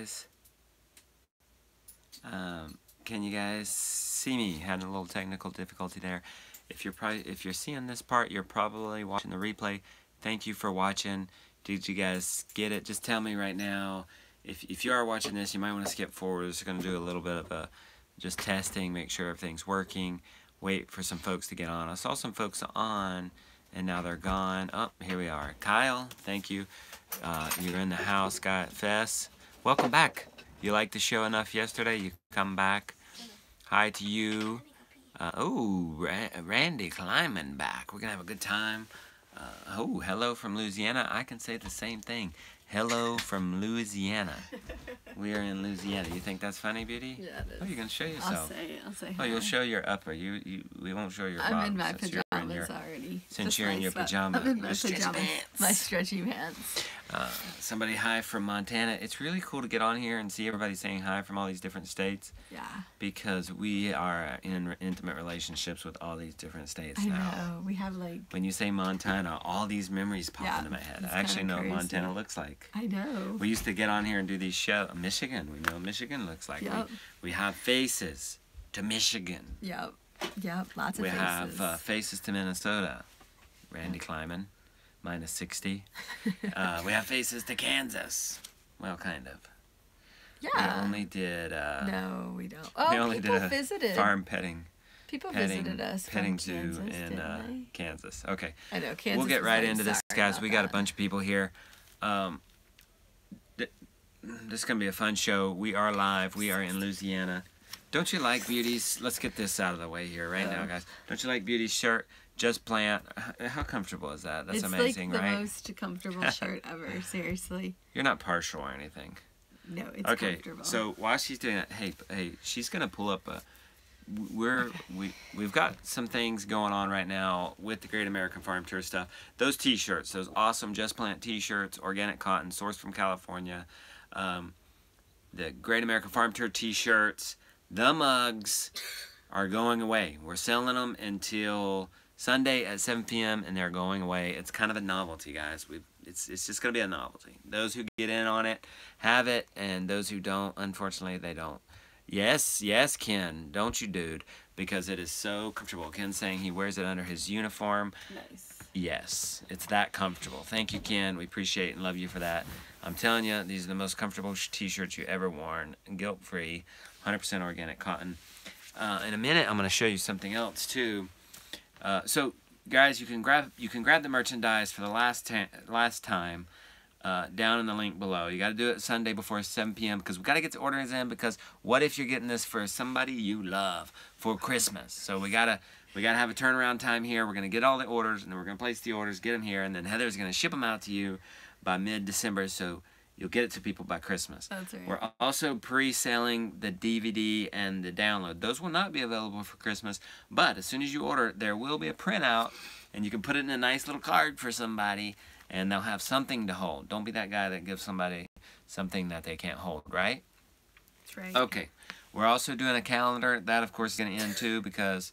guys? Can you guys see me? Had a little technical difficulty there. If you're seeing this part, you're probably watching the replay. Thank you for watching. Did you guys get it? Just tell me right now. If you are watching this, you might want to skip forward. We're just going to do a little bit of just testing, make sure everything's working. Wait for some folks to get on. I saw some folks on, and now they're gone. Oh, here we are. Kyle, thank you. You're in the house, Fess. Welcome back. You liked the show enough yesterday, you come back. Hi to you. Randy climbing back. We're going to have a good time. Hello from Louisiana. I can say the same thing. Hello from Louisiana. We are in Louisiana. You think that's funny, Beauty? Yeah, it is. Oh, you're going to show yourself. I'll say hi. Oh, you'll show your upper. We won't show your bottom. I'm in my pajamas already. Since you're in your pajamas. I'm in my pajamas. My stretchy pants. Somebody hi from Montana. It's really cool to get on here and see everybody saying hi from all these different states. Yeah. Because we are in intimate relationships with all these different states now. I know. We have like... When you say Montana, all these memories pop into my head. I actually know what Montana looks like. I know. We used to get on here and do these shows. Michigan, we know what Michigan looks like. Yep. We have faces to Michigan. Yep. Lots of faces. We have faces to Minnesota. Randy Kleiman, -60. We have faces to Kansas. Well, kind of. Yeah. We only did... no, we don't. Oh, we only people did visited. Farm petting. People visited us petting from zoo Kansas, in Kansas. Okay. I know, Kansas. We'll get right into this, guys. We got a bunch of people here. This is going to be a fun show. We are live. We are in Louisiana. Don't you like Beauty's? Let's get this out of the way here right now, guys. Don't you like Beauty's shirt? Just Plant. How comfortable is that? That's amazing, right? It's like right? the most comfortable shirt ever, seriously. You're not partial or anything. No, it's comfortable. So while she's doing that, hey, she's going to pull up a... We've got some things going on right now with the Great American Farm Tour stuff. Those t-shirts, those awesome Just Plant t-shirts, organic cotton, sourced from California. The Great American Farm Tour t-shirts, the mugs are going away. We're selling them until Sunday at 7 p.m. and they're going away. It's kind of a novelty, guys. It's just going to be a novelty. Those who get in on it have it, and those who don't, unfortunately, they don't. Yes, Ken, don't you, dude? Because it is so comfortable. Ken's saying he wears it under his uniform. Nice. Yes, it's that comfortable. Thank you, Ken. We appreciate and love you for that. I'm telling you, these are the most comfortable t-shirts you ever worn. Guilt-free, 100% organic cotton. In a minute, I'm going to show you something else, too. So, guys, you can grab the merchandise for the last time. Down in the link below. You got to do it Sunday before 7 p.m. because we got to get the orders in, because what if you're getting this for somebody you love for Christmas? So we gotta have a turnaround time here. We're gonna get all the orders, and then we're gonna place the orders, get them here, and then Heather's gonna ship them out to you by mid-December, so you'll get it to people by Christmas. That's right. We're also pre-selling the DVD and the download. Those will not be available for Christmas, but as soon as you order, there will be a printout, and you can put it in a nice little card for somebody, and they'll have something to hold. Don't be that guy that gives somebody something that they can't hold, right? That's right. Okay. We're also doing a calendar. That, of course, is going to end, too, because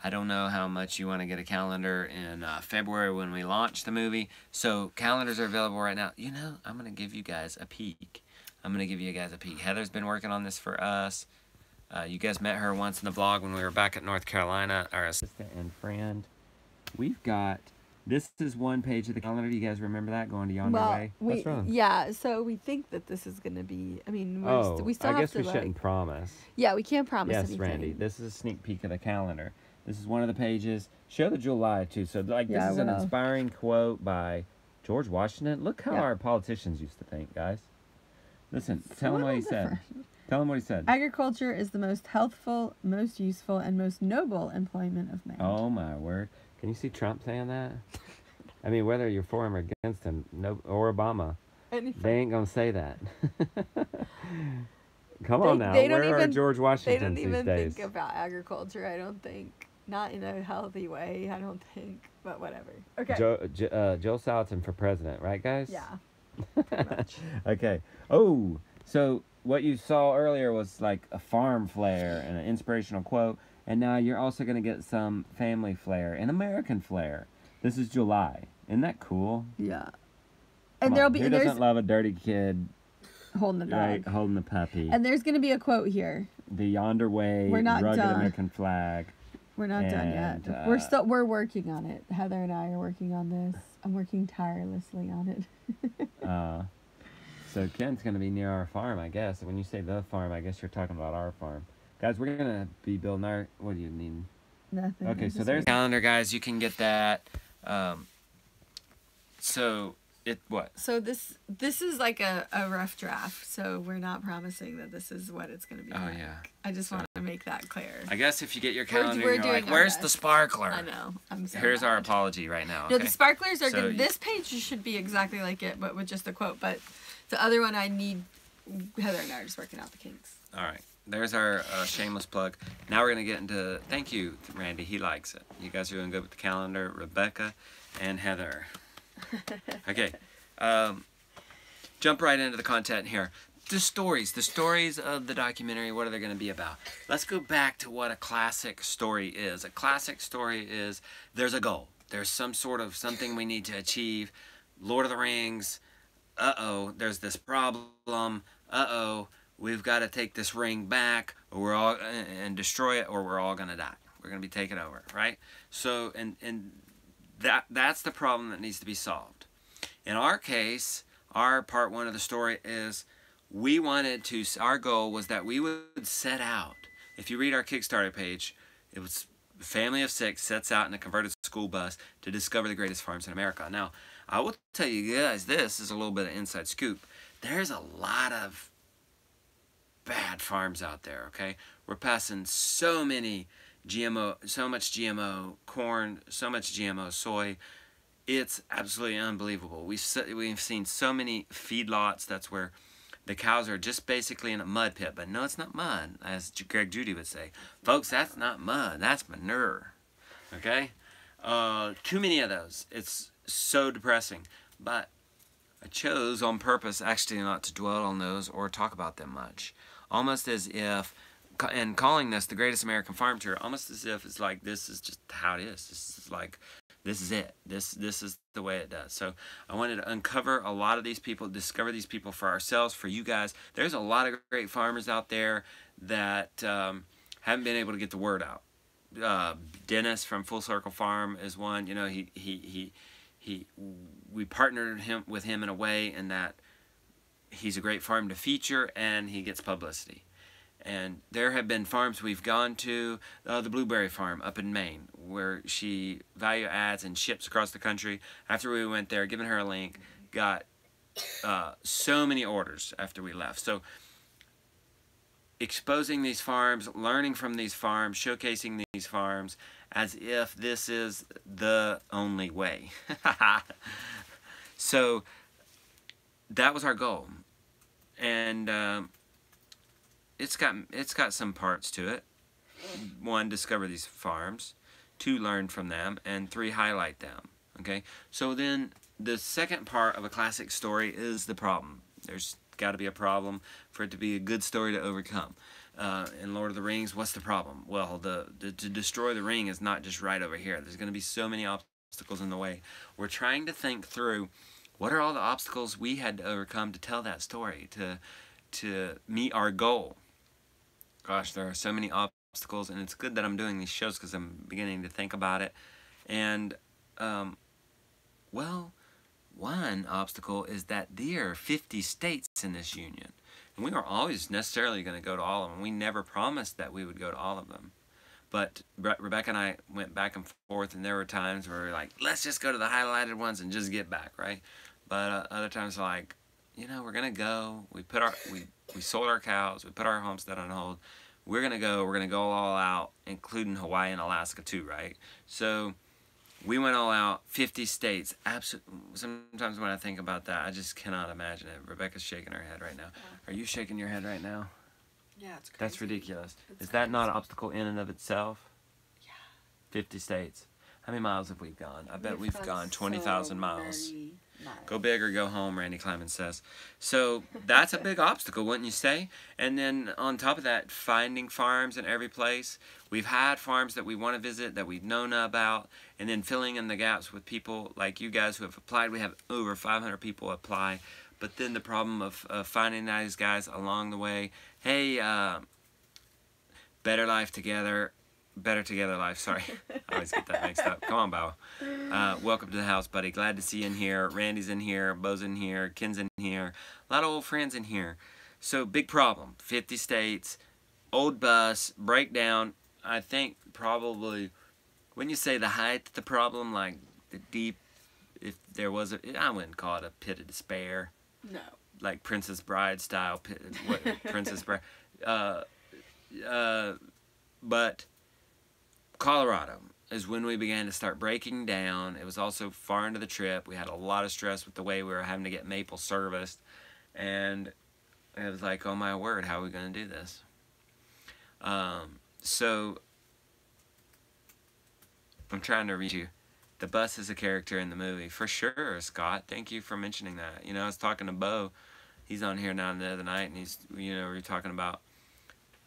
I don't know how much you want to get a calendar in February when we launch the movie. So calendars are available right now. You know, I'm going to give you guys a peek. Heather's been working on this for us. You guys met her once in the vlog when we were back at North Carolina, our assistant and friend. We've got... This is one page of the calendar. Do you guys remember that, going to Yonder Way? What's wrong? Yeah, so we think that this is going to be... I mean, we still have to, I guess we shouldn't promise. Yeah, we can't promise anything. Yes, Randy, this is a sneak peek of the calendar. This is one of the pages. Show the July, too. So, like, this is an inspiring quote by George Washington. Look how our politicians used to think, guys. Listen, tell him what he said. Tell him what he said. Agriculture is the most healthful, most useful, and most noble employment of man. Oh, my word. Can you see Trump saying that? I mean, whether you're for him or against him, or Obama, they ain't going to say that. Come on now. Where are George Washington these days? They don't even think about agriculture, I don't think. Not in a healthy way, I don't think. But whatever. Okay. Joe Salatin for president, right, guys? Yeah. Pretty much. Okay. Oh, so what you saw earlier was like a farm flair and an inspirational quote. And now you're also going to get some family flair and American flair. This is July. Isn't that cool? Yeah. And there'll be... Who doesn't love a dirty kid holding the dog. Right, holding the puppy. And there's going to be a quote here. The yonder way, We're not rugged done. American flag. We're not done yet. We're working on it. Heather and I are working on this. I'm working tirelessly on it. So Ken's going to be near our farm, I guess. When you say the farm, I guess you're talking about our farm. Guys, we're going to be building our... What do you need? Nothing. Okay, so there's the calendar, guys. You can get that. What? So this is like a rough draft. So we're not promising that this is what it's going to be. Oh, like. yeah. I just want to make that clear. I guess if you get your calendar, we're you're doing like, our where's best. the sparkler? I know. I'm so Here's our bad. apology right now. No, Okay? the sparklers are So good. This page should be exactly like it, but with just a quote. But the other one, I need... Heather and I are just working out the kinks. All right. There's our shameless plug. Now we're going to get into... Thank you, Randy. He likes it. You guys are doing good with the calendar. Rebecca and Heather. Okay. Jump right into the content here. The stories of the documentary, what are they going to be about? Let's go back to what a classic story is. A classic story is there's a goal. There's some sort of something we need to achieve. Lord of the Rings, there's this problem. We've got to take this ring back or we're all and destroy it or we're all going to die. We're going to be taken over, right? So and that's the problem that needs to be solved. In our case, our part one of the story is our goal was that we would set out. If you read our Kickstarter page, it was a family of 6 sets out in a converted school bus to discover the greatest farms in America. Now, I will tell you guys, this is a little bit of inside scoop. There's a lot of bad farms out there, okay? We're passing so many GMO, so much GMO corn, so much GMO soy. It's absolutely unbelievable. We've seen so many feedlots. That's where the cows are just basically in a mud pit. But no, it's not mud, as Greg Judy would say. Folks, that's not mud. That's manure. Okay? Too many of those. It's so depressing. But I chose on purpose actually not to dwell on those or talk about them much. Almost as if, and calling this the Greatest American Farm Tour, almost as if it's like this is just how it is. This is like... This is it. This is the way it does. So I wanted to uncover a lot of these people, discover these people for ourselves, for you guys. There's a lot of great farmers out there that haven't been able to get the word out. Dennis from Full Circle Farm is one. You know, we partnered with him in a way in that he's a great farm to feature and he gets publicity. And there have been farms we've gone to, the Blueberry Farm up in Maine, where she value adds and ships across the country. After we went there, given her a link, got so many orders after we left. So exposing these farms, learning from these farms, showcasing these farms as if this is the only way. So that was our goal. And... It's got some parts to it. 1, discover these farms. 2, learn from them. And 3, highlight them. Okay? So then the second part of a classic story is the problem. There's got to be a problem for it to be a good story to overcome. In Lord of the Rings, what's the problem? Well, to destroy the ring is not just right over here. There's going to be so many obstacles in the way. We're trying to think through what are all the obstacles we had to overcome to tell that story, to meet our goal. Gosh, there are so many obstacles, and it's good that I'm doing these shows because I'm beginning to think about it. And, well, one obstacle is that there are 50 states in this union. And we weren't always necessarily going to go to all of them. We never promised that we would go to all of them. But Rebecca and I went back and forth, and there were times where we were like, let's just go to the highlighted ones and just get back, right? But other times like, you know, we're going to go. We sold our cows. We put our homestead on hold. We're going to go all out, including Hawaii and Alaska too, right? So we went all out, 50 states. Sometimes when I think about that, I just cannot imagine it. Rebecca's shaking her head right now. Are you shaking your head right now? Yeah, it's crazy. That's ridiculous. It's Is that crazy. not an obstacle in and of itself? Yeah. 50 states. How many miles have we gone? I bet we've gone 20,000 miles. Miles. Go big or go home, Randy Clemens says. So that's a big obstacle, wouldn't you say? And then on top of that, finding farms in every place. We've had farms that we want to visit, that we've known about, and then filling in the gaps with people like you guys who have applied. We have over 500 people apply, but then the problem of finding these guys along the way. Hey, Better Life Together, Better Together Life, sorry. I always get that mixed up. Come on, Bow. Welcome to the house, buddy. Glad to see you in here. Randy's in here, Bo's in here, Ken's in here. A lot of old friends in here. So, big problem. 50 states, old bus, breakdown. I think probably, when you say the height of the problem, like the deep, if there was a, I wouldn't call it a pit of despair. No. Like Princess Bride style pit, what, Princess Bride. But Colorado is when we began to start breaking down. It was also far into the trip. We had a lot of stress with the way we were having to get Maple serviced. And it was like, oh my word, how are we going to do this? So, I'm trying to read you. The bus is a character in the movie. For sure, Scott. Thank you for mentioning that. You know, I was talking to Bo. He's on here now the other night, and he's, you know, we were talking about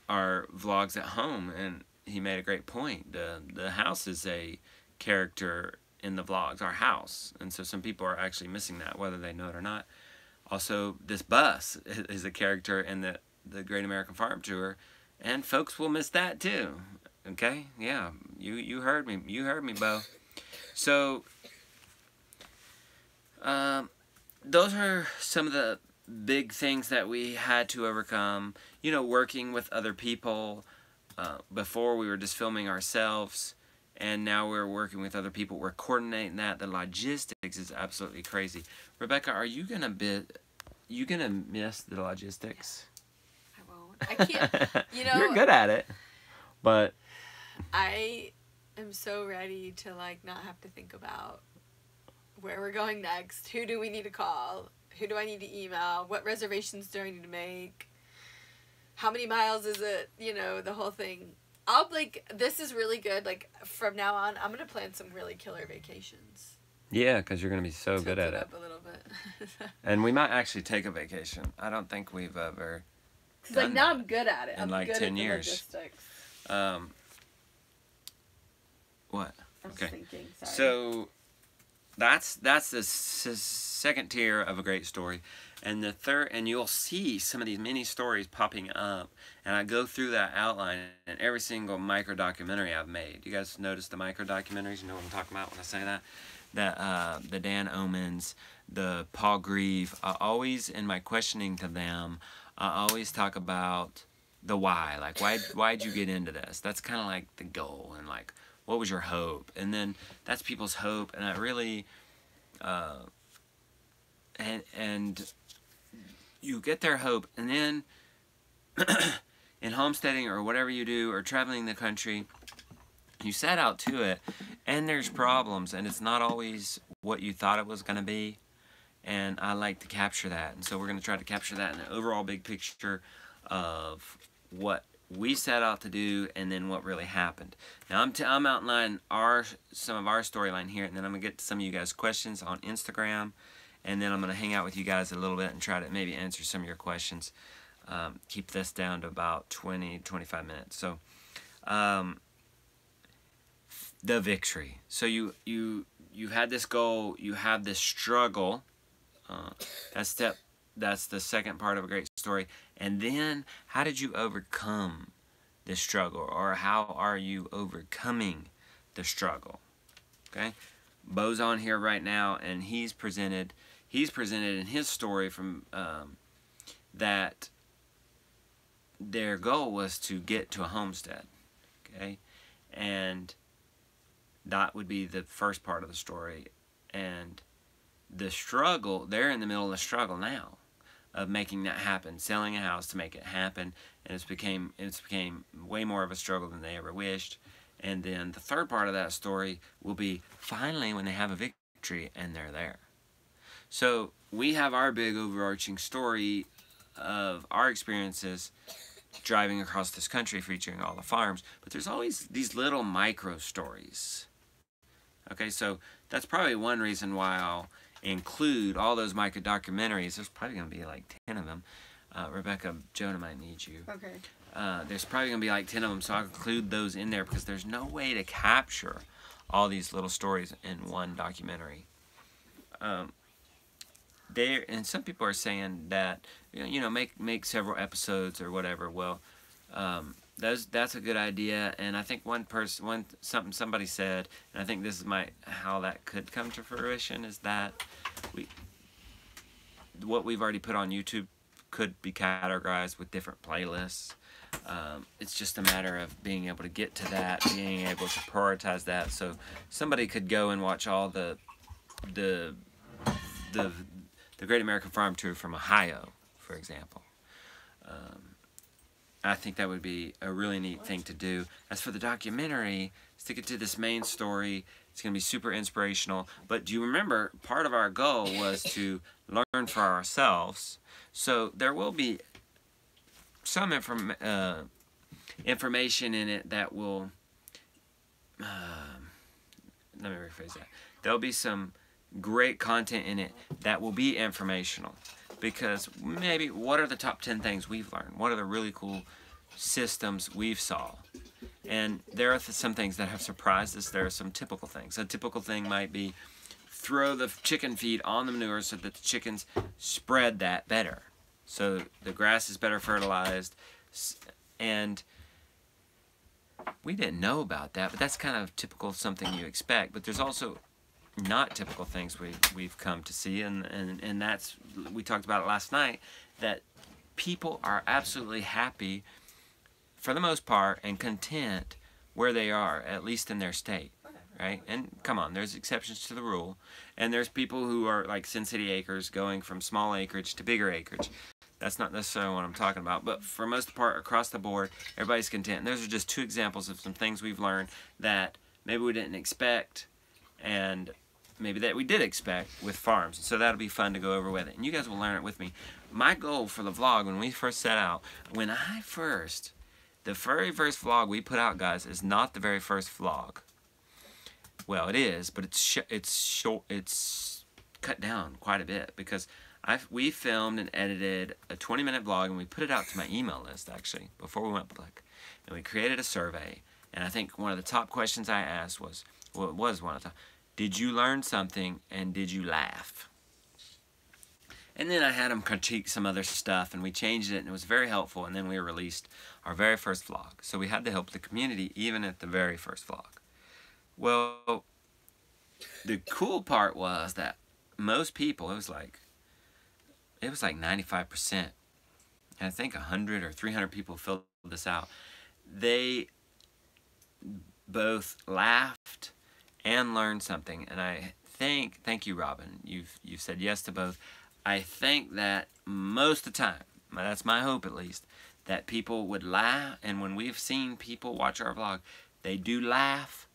our vlogs at home, and he made a great point. The house is a character in the vlogs, our house. And so some people are actually missing that, whether they know it or not. Also, this bus is a character in the Great American Farm Tour, and folks will miss that too. Okay? Yeah, you heard me. You heard me, Bo. So, those are some of the big things that we had to overcome. You know, working with other people. Before we were just filming ourselves, and now we're working with other people. We're coordinating that. The logistics is absolutely crazy. Rebecca, are you gonna miss the logistics? I won't. I can't. You know, you're good at it, but I am so ready to like not have to think about where we're going next. Who do we need to call? Who do I need to email? What reservations do I need to make? How many miles is it? You know, the whole thing. This is really good. Like, from now on, I'm going to plan some really killer vacations. Yeah, because you're going to be so good at it. Up a little bit. And we might actually take a vacation. I don't think we've ever Because, like, now I'm good at it. In I'm like good 10 at the years. logistics. What? I'm Okay. just thinking, sorry. So, that's the second tier of a great story. And the third, and you'll see some of these mini stories popping up, and I go through that outline in every single micro documentary I've made. You guys notice the micro documentaries? You know what I'm talking about when I say that? The Dan Omens, the Paul Grieve. I always, in my questioning to them, I always talk about the why. Like, why'd you get into this? That's kind of like the goal, and like, what was your hope? And then that's people's hope, and I really, and you get their hope, and then in homesteading or whatever you do, or traveling the country, you set out to it, and there's problems, and it's not always what you thought it was going to be, and I like to capture that, and so we're going to try to capture that in the overall big picture of what we set out to do, and then what really happened. Now I'm outlining some of our storyline here, and then I'm going to get to some of you guys' questions on Instagram. And then I'm going to hang out with you guys a little bit and try to maybe answer some of your questions. Keep this down to about 20-25 minutes. So, the victory. So you had this goal. You have this struggle. That's the second part of a great story. And then, how did you overcome the struggle, or how are you overcoming the struggle? Okay, Bo's on here right now, and he's presented in his story from that their goal was to get to a homestead, okay, and that would be the first part of the story. And the struggle, they're in the middle of the struggle now of making that happen, selling a house to make it happen, and it's became way more of a struggle than they ever wished. And then the third part of that story will be finally when they have a victory and they're there. So we have our big overarching story of our experiences driving across this country featuring all the farms, but there's always these little micro stories. Okay, so that's probably one reason why I'll include all those micro documentaries. There's probably going to be like 10 of them. Rebecca, Jonah might need you. Okay. There's probably going to be like 10 of them, so I'll include those in there because there's no way to capture all these little stories in one documentary. there, and some people are saying that, you know, make several episodes or whatever. Well, that's a good idea, and I think somebody said, and I think this is how that could come to fruition, is that what we've already put on YouTube could be categorized with different playlists. It's just a matter of being able to get to that, being able to prioritize that. So somebody could go and watch all the Great American Farm Tour from Ohio, for example. I think that would be a really neat thing to do. As for the documentary, stick it to this main story. It's going to be super inspirational. But do you remember, part of our goal was to learn for ourselves. So there will be some information in it that will... let me rephrase that. There'll be some great content in it that will be informational. Because maybe, what are the top 10 things we've learned? What are the really cool systems we've saw? And there are some things that have surprised us. There are some typical things. A typical thing might be throw the chicken feed on the manure so that the chickens spread that better. So the grass is better fertilized. And we didn't know about that, but that's kind of typical, something you expect. But there's also not typical things we've come to see, and that's, we talked about it last night, that people are absolutely happy for the most part and content where they are, at least in their state, right? And come on, there's exceptions to the rule, and there's people who are like Sin City Acres, going from small acreage to bigger acreage. That's not necessarily what I'm talking about, but for most of the part, across the board, everybody's content. And those are just two examples of some things we've learned that maybe we didn't expect, and maybe that we did expect with farms. So that'll be fun to go over with it. And you guys will learn it with me. My goal for the vlog, when we first set out, the very first vlog we put out, guys, is not the very first vlog. Well, it is, but it's short. It's cut down quite a bit, because we filmed and edited a 20-minute vlog, and we put it out to my email list, actually, before we went public. And we created a survey. And I think one of the top questions I asked was, well, it was one of the, did you learn something, and did you laugh? And then I had them critique some other stuff, and we changed it, and it was very helpful, and then we released our very first vlog. So we had to help the community even at the very first vlog. Well, the cool part was that most people, it was like 95%, and I think 100 or 300 people filled this out. They both laughed and learn something, and I think, thank you, Robin, you've said yes to both. I think that most of the time, that's my hope at least, that people would laugh, and when we've seen people watch our vlog, they do laugh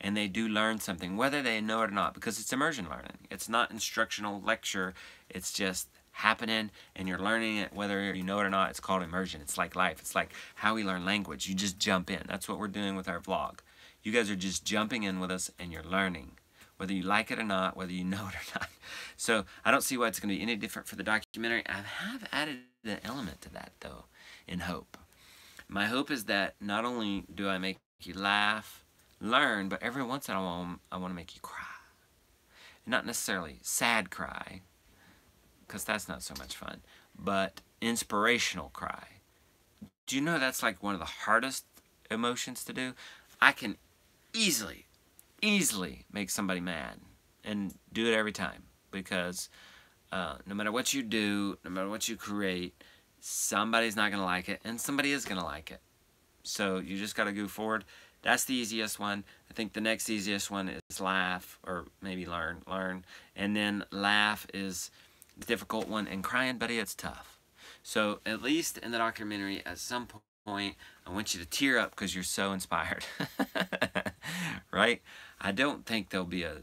and they do learn something, whether they know it or not, because it's immersion learning. It's not instructional lecture, it's just happening, and you're learning it whether you know it or not. It's called immersion. It's like life. It's like how we learn language. You just jump in. That's what we're doing with our vlog. You guys are just jumping in with us, and you're learning, whether you like it or not, whether you know it or not. So I don't see why it's going to be any different for the documentary. I have added an element to that, though, in hope. My hope is that not only do I make you laugh, learn, but every once in a while I want to make you cry. And not necessarily sad cry, because that's not so much fun, but inspirational cry. Do you know that's like one of the hardest emotions to do? I can easily make somebody mad, and do it every time, because no matter what you do, no matter what you create, somebody's not going to like it, and somebody is going to like it. So you just got to go forward. That's the easiest one. I think the next easiest one is laugh, or maybe learn. And then laugh is the difficult one, and crying, buddy, it's tough. So at least in the documentary, at some point, I want you to tear up because you're so inspired. Right? I don't think there'll be a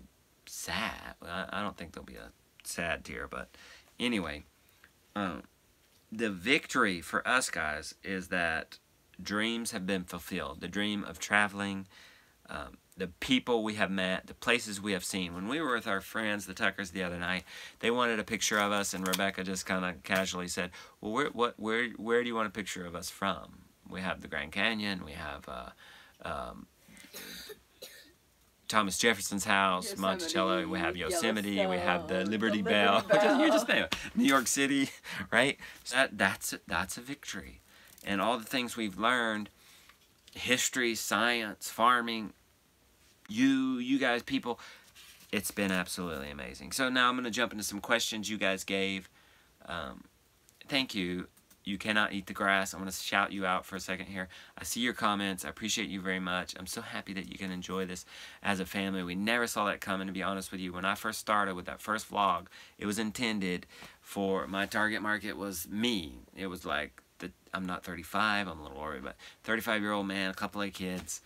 sad, I don't think there'll be a sad tear, but anyway, the victory for us, guys, is that dreams have been fulfilled. The dream of traveling, the people we have met, the places we have seen. When we were with our friends, the Tuckers, the other night, they wanted a picture of us, and Rebecca just kind of casually said, well, where do you want a picture of us from? We have the Grand Canyon, we have Thomas Jefferson's house, Monticello. We have Yosemite. We have the Liberty Bell. You just name it. New York City, right? So that's a victory, and all the things we've learned, history, science, farming, you guys, people, it's been absolutely amazing. So now I'm going to jump into some questions you guys gave. Thank you. You cannot eat the grass. I'm going to shout you out for a second here. I see your comments. I appreciate you very much. I'm so happy that you can enjoy this as a family. We never saw that coming, to be honest with you. When I first started with that first vlog, it was intended for, my target market was me. It was like, I'm not 35, I'm a little worried, but 35-year-old man, a couple of kids.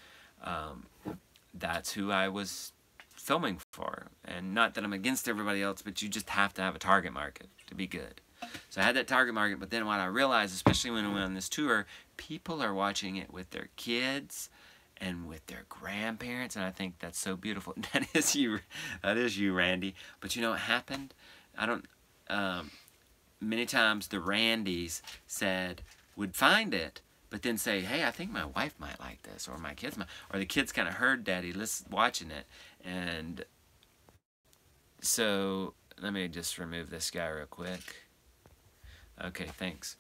That's who I was filming for. And not that I'm against everybody else, but you just have to have a target market to be good. So I had that target market, but then what I realized, especially when I went on this tour, people are watching it with their kids and with their grandparents, and I think that's so beautiful. That is you, Randy. But you know what happened? Many times the Randys would find it, but then say, hey, I think my wife might like this, or my kids might, or the kids kind of heard Daddy watching it. And so let me just remove this guy real quick. Okay, thanks.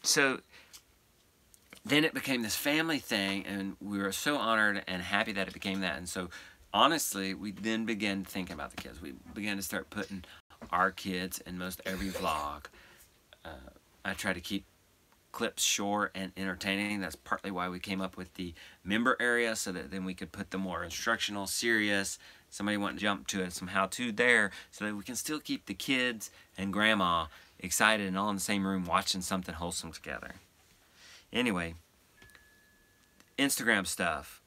So then it became this family thing, and we were so honored and happy that it became that. And so honestly, we then began thinking about the kids. We began to start putting our kids in most every vlog. I try to keep clips short and entertaining. That's partly why we came up with the member area, so that then we could put the more instructional, serious, somebody want to jump to some how-to there, so that we can still keep the kids and grandma excited and all in the same room watching something wholesome together. Anyway, Instagram stuff.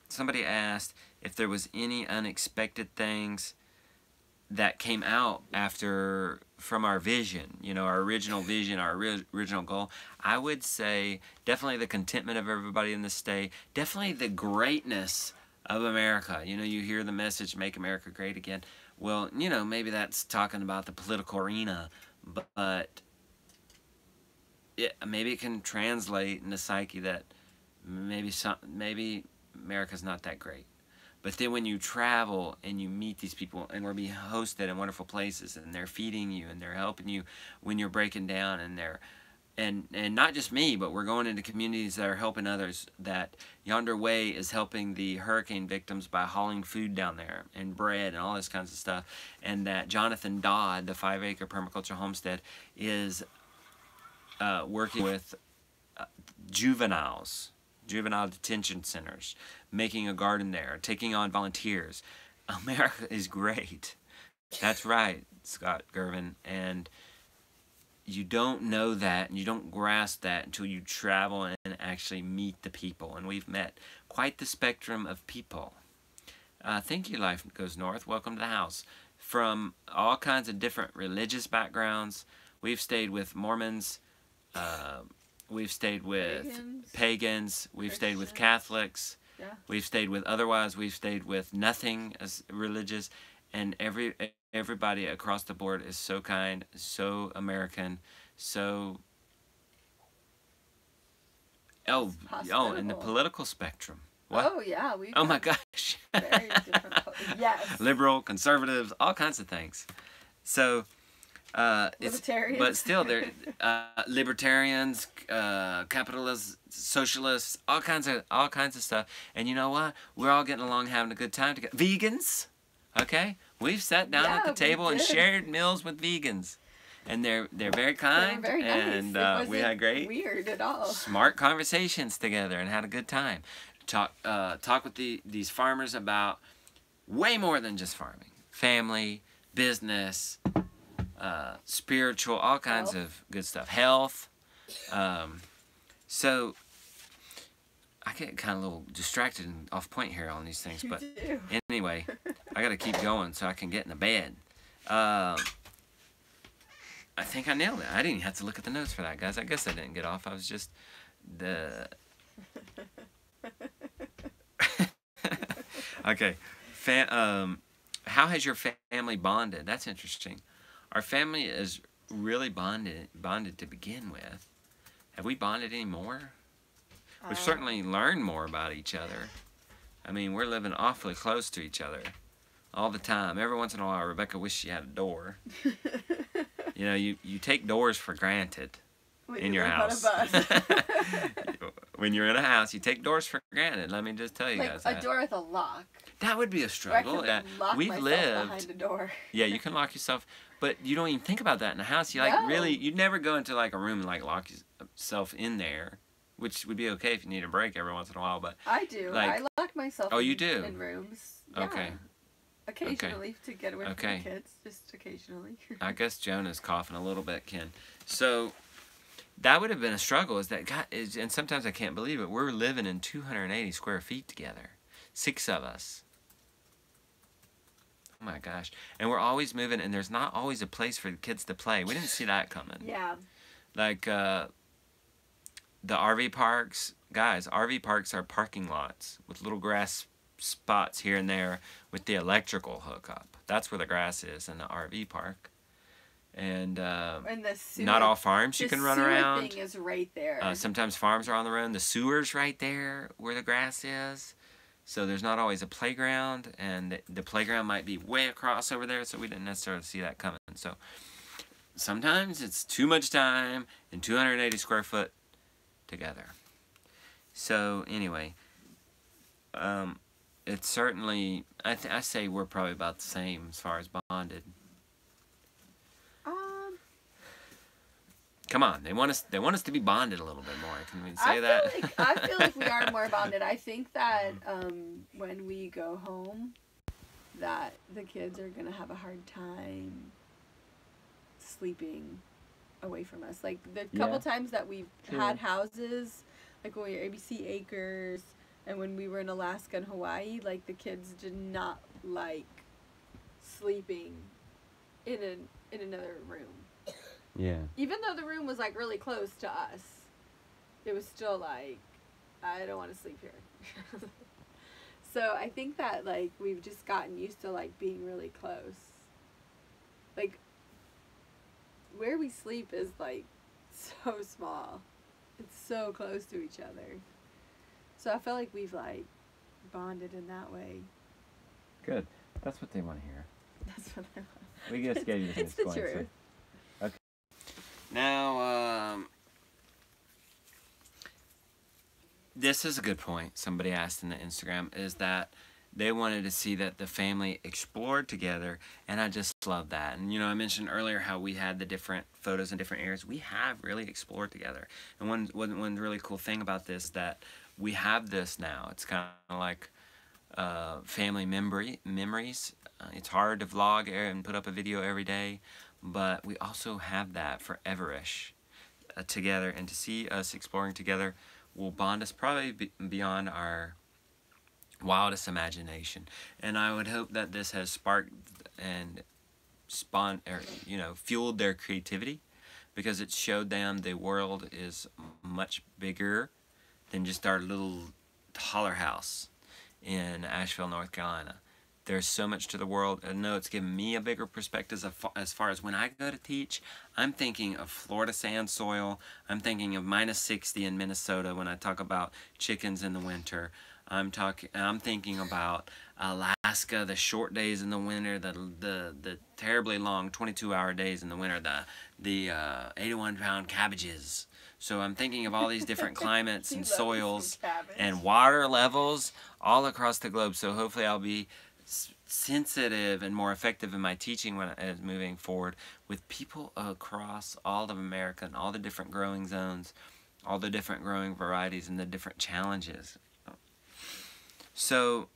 Somebody asked if there was any unexpected things that came out from our vision, our original vision, our original goal. I would say definitely the contentment of everybody in the state, definitely the greatness of America. You hear the message, make America great again. Well, maybe that's talking about the political arena, but maybe it can translate in the psyche that maybe America's not that great. But then when you travel and you meet these people, and we're being hosted in wonderful places, and they're feeding you and they're helping you when you're breaking down, and not just me, but we're going into communities that are helping others. That Yonder Way is helping the hurricane victims by hauling food down there and bread and all this kinds of stuff. And that Jonathan Dodd, the 5-acre permaculture homestead, is working with juvenile detention centers, making a garden there, taking on volunteers. America is great. That's right, Scott Gervin. And you don't know that, and you don't grasp that until you travel and actually meet the people. And we've met quite the spectrum of people. Thank you, Life Goes North. Welcome to the house. From all kinds of different religious backgrounds. We've stayed with Mormons. We've stayed with pagans. We've stayed with Catholics. Yeah. We've stayed with otherwise. We've stayed with nothing as religious. And everybody across the board is so kind, so American, so... Oh, in the political spectrum. What? Oh, yeah. Oh, my gosh. Very different. Yes. Liberal, conservatives, all kinds of things. So... Libertarians. But still, they're libertarians, capitalists, socialists, all kinds of stuff. And you know what? We're all getting along, having a good time together. Vegans, okay? We've sat down at the table and shared meals with vegans, and they're very kind. They were very nice. And we had great, weird at all. Smart conversations together, and had a good time. Talk with these farmers about way more than just farming, family, business. Spiritual, all kinds of good stuff. Health. So I get kind of a little distracted and off point here on these things, but anyway, I got to keep going so I can get in the bed. I think I nailed it. I didn't even have to look at the notes for that, guys. I guess I didn't get off. I was just Okay. How has your family bonded? That's interesting. Our family is really bonded to begin with. Have we bonded any more? We've certainly learned more about each other. I mean, we're living awfully close to each other all the time. Every once in a while, Rebecca wishes she had a door. You know, you take doors for granted in your house. When you're in a house, you take doors for granted. Let me just tell you like guys a that. door with a lock. That would be a struggle. Where I can lock We've myself lived behind a door. Yeah, you can lock yourself, but you don't even think about that in a house. You like No. really, you'd never go into like a room and like lock yourself in there, which would be okay if you need a break every once in a while. But I do. Like- I lock myself. Oh, in, you do? in rooms. Yeah. Okay. Occasionally to get away Okay. from the kids, just occasionally. I guess Jonah's coughing a little bit, Ken. So that would have been a struggle. And sometimes I can't believe it. We're living in 280 square feet together, 6 of us. Oh my gosh! And we're always moving, and there's not always a place for the kids to play. We didn't see that coming. Yeah. Like the RV parks, guys. RV parks are parking lots with little grass spots here and there with the electrical hookup. That's where the grass is in the RV park. And And the sewer, not all farms you the can run sewer around. thing is right there. Sometimes farms are on their own. The sewer's right there where the grass is. So there's not always a playground, and the playground might be way across over there, so we didn't necessarily see that coming. So sometimes it's too much time in 280 square foot together. So anyway, it's certainly, I say we're probably about the same as far as bonded. Come on, they want us to be bonded a little bit more. Can we say that? I feel like we are more bonded. I think that when we go home, that the kids are gonna have a hard time sleeping away from us. Like the couple times that we've had houses, like when we were ABC Acres and when we were in Alaska and Hawaii, like the kids did not like sleeping in another room. Yeah. Even though the room was like really close to us, it was still like, I don't want to sleep here. So I think that like we've just gotten used to like being really close. Like where we sleep is like so small. It's so close to each other. So I feel like we've like bonded in that way. Good. That's what they want to hear. That's what I want. We just gave you the It's the truth. Okay. Now, this is a good point. Somebody asked in the Instagram, is that they wanted to see that the family explored together, and I just love that. And, you know, I mentioned earlier how we had the different photos in different areas. We have really explored together. And one really cool thing about this, that we have this now. It's kind of like family memories. It's hard to vlog and put up a video every day, but we also have that foreverish together, and to see us exploring together will bond us probably beyond our wildest imagination. And I would hope that this has sparked and fueled their creativity, because it showed them the world is much bigger than just our little holler house in Asheville, North Carolina. There's so much to the world. I know it's given me a bigger perspective as far as when I go to teach. I'm thinking of Florida sand soil. I'm thinking of -60 in Minnesota when I talk about chickens in the winter. I'm thinking about Alaska, the short days in the winter, the terribly long 22-hour days in the winter, the 81-pound cabbages. So I'm thinking of all these different climates and soils and water levels all across the globe. So hopefully I'll be sensitive and more effective in my teaching as moving forward with people across all of America and all the different growing zones, all the different growing varieties and the different challenges. So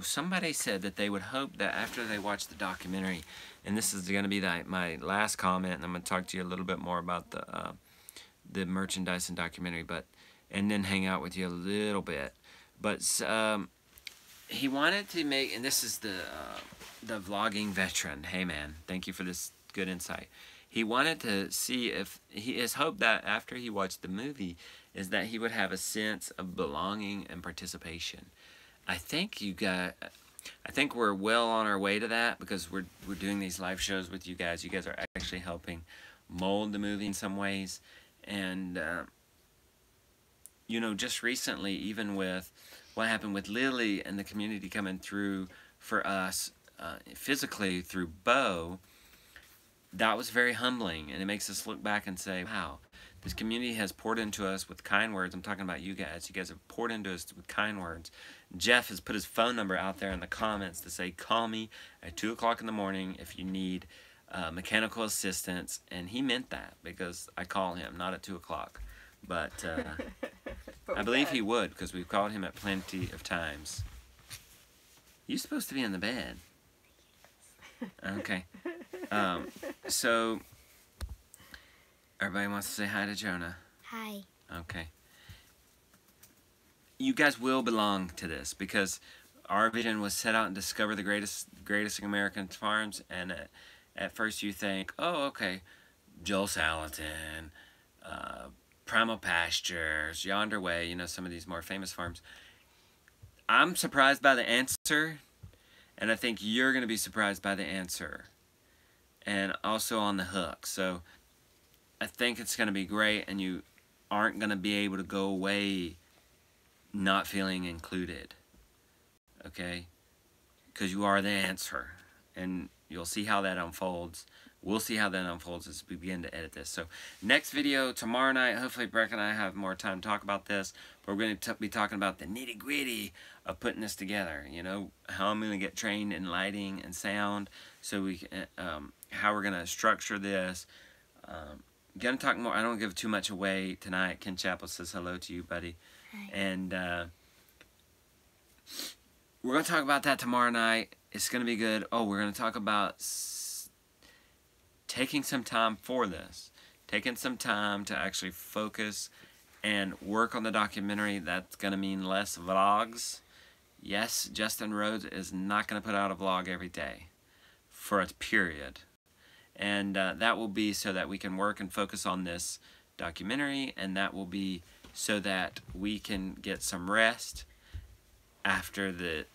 somebody said that they would hope that after they watch the documentary, and this is going to be my last comment, and I'm going to talk to you a little bit more about the merchandise and documentary, and then hang out with you a little bit. But he wanted to make, and this is the vlogging veteran. Hey man, thank you for this good insight. He wanted to see if his hope that after he watched the movie is that he would have a sense of belonging and participation. I think we're well on our way to that, because we're doing these live shows with you guys. You guys are actually helping mold the movie in some ways, and you know, just recently, even with what happened with Lily and the community coming through for us physically through Bo, that was very humbling, and it makes us look back and say, wow, this community has poured into us with kind words. I'm talking about you guys. You guys have poured into us with kind words. Jeff has put his phone number out there in the comments to say, call me at 2 o'clock in the morning if you need mechanical assistance. And he meant that, because I call him, not at 2 o'clock. But I believe he would, because we've called him at plenty of times. You're supposed to be in the bed. Okay. So, everybody wants to say hi to Jonah. Hi. Okay. You guys will belong to this, because our vision was set out and discover the greatest American farms, and at first you think, oh, okay, Joel Salatin, Primal Pastures, Yonder Way, you know, some of these more famous farms. I'm surprised by the answer, and I think you're going to be surprised by the answer, and also on the hook. So I think it's going to be great, and you aren't going to be able to go away not feeling included, okay? Because you are the answer, and you'll see how that unfolds. We'll see how that unfolds as we begin to edit this. So next video tomorrow night, hopefully Breck and I have more time to talk about this, but we're going to be talking about the nitty-gritty of putting this together, you know, how I'm going to get trained in lighting and sound, so we can, how we're going to structure this. Gonna talk more. I don't give too much away tonight. Ken Chappell says hello to you, buddy. Hi. And we're gonna talk about that tomorrow night. It's gonna be good. Oh, we're gonna talk about taking some time for this, taking some time to actually focus and work on the documentary. That's gonna mean less vlogs. Yes, Justin Rhodes is not gonna put out a vlog every day for a period. And that will be so that we can work and focus on this documentary, and that will be so that we can get some rest after the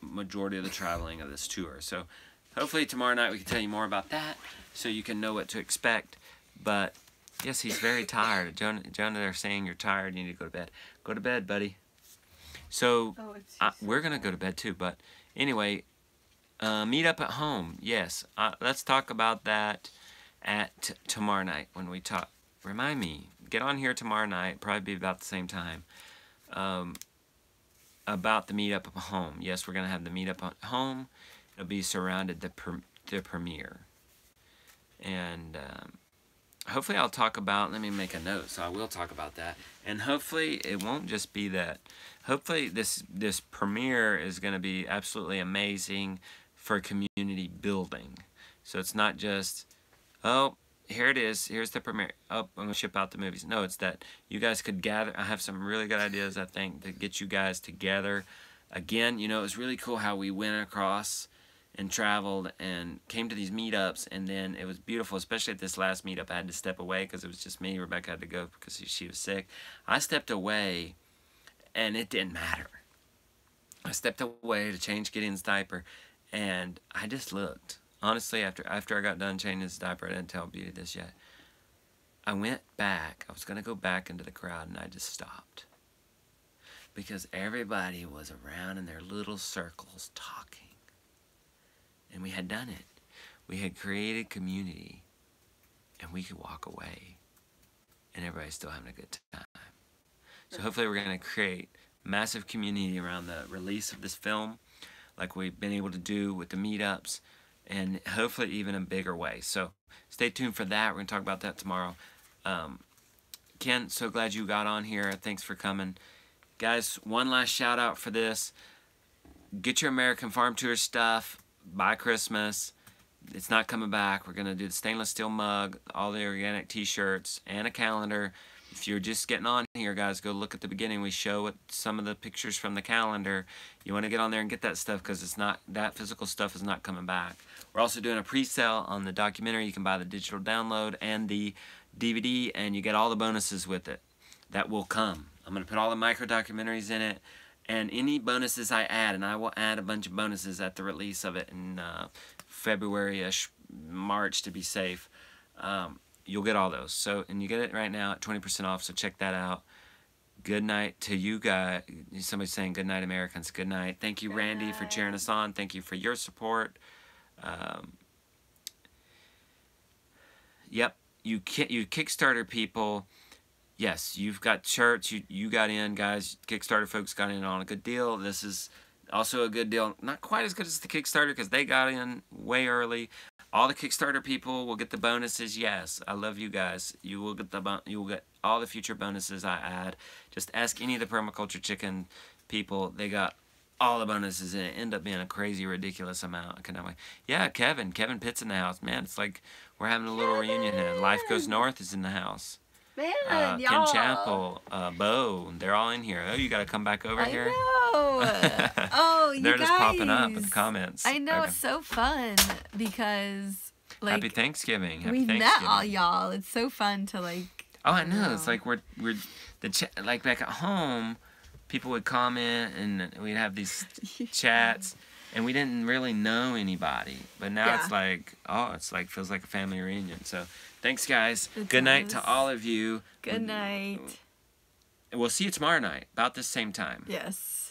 majority of the traveling of this tour. So hopefully tomorrow night we can tell you more about that, so you can know what to expect. But yes, he's very tired. Jonah, they're saying you're tired, you need to go to bed. Go to bed, buddy. So we're going to go to bed too, but anyway, meet up at home. Yes, let's talk about that at tomorrow night when we talk. Remind me, get on here tomorrow night, probably be about the same time, about the meetup at home. Yes, we're going to have the meetup at home. It'll be surrounded the premiere. And hopefully I'll talk about, let me make a note, so I will talk about that. And hopefully it won't just be that. Hopefully this premiere is going to be absolutely amazing for community building. So it's not just, oh, here it is, here's the premiere, oh, I'm going to ship out the movies. No, it's that you guys could gather. I have some really good ideas, I think, to get you guys together. Again, you know, it was really cool how we went across and traveled and came to these meetups, and then it was beautiful, especially at this last meetup. I had to step away because it was just me. Rebecca had to go because she was sick. I stepped away, and it didn't matter. I stepped away to change Gideon's diaper, and I just looked. Honestly, after I got done changing his diaper, I didn't tell Beauty this yet. I went back. I was going to go back into the crowd, and I just stopped. Because everybody was around in their little circles talking. And we had done it. We had created community. And we could walk away. And everybody's still having a good time. So hopefully we're going to create massive community around the release of this film, like we've been able to do with the meetups, and hopefully even in a bigger way. So stay tuned for that. We're going to talk about that tomorrow. Ken, so glad you got on here. Thanks for coming. Guys, one last shout out for this. Get your American Farm Tour stuff by Christmas. It's not coming back. We're going to do the stainless steel mug, all the organic t-shirts, and a calendar. If you're just getting on here, guys, go look at the beginning. We show what some of the pictures from the calendar. You want to get on there and get that stuff, because it's not, that physical stuff is not coming back. We're also doing a pre-sale on the documentary. You can buy the digital download and the DVD, and you get all the bonuses with it. That will come. I'm going to put all the micro documentaries in it, and any bonuses I add, and I will add a bunch of bonuses at the release of it in February-ish, March to be safe. You'll get all those. So, and you get it right now at 20% off, so check that out. Good night to you guys. Somebody's saying good night, Americans. Good night. Thank you, Good Randy, for cheering night. us on. Thank you for your support. Yep, you Kickstarter people. Yes, you've got shirts. You got in, guys. Kickstarter folks got in on a good deal. This is also a good deal. Not quite as good as the Kickstarter because they got in way early. All the Kickstarter people will get the bonuses. Yes, I love you guys. You will get you will get all the future bonuses I add. Just ask any of the Permaculture Chicken people. They got all the bonuses and it end up being a crazy, ridiculous amount. I cannot wait. Yeah, Kevin Pitt's in the house. Man, it's like we're having a little reunion here. Life Goes North is in the house. Man, Kim y'all. Chapel, Bo, they're all in here. Oh, you got to come back over here. I know. Oh, you They're guys. just popping up in the comments. I know, Okay. it's so fun because, like, Happy Thanksgiving. Happy we met Thanksgiving. all y'all. It's so fun to, like... Oh, I know. It's like we're like back at home, people would comment and we'd have these chats, and we didn't really know anybody. But now it's like, it's like feels like a family reunion. So thanks, guys. It Good night does. to all of you. Good night. We'll see you tomorrow night about this same time. Yes.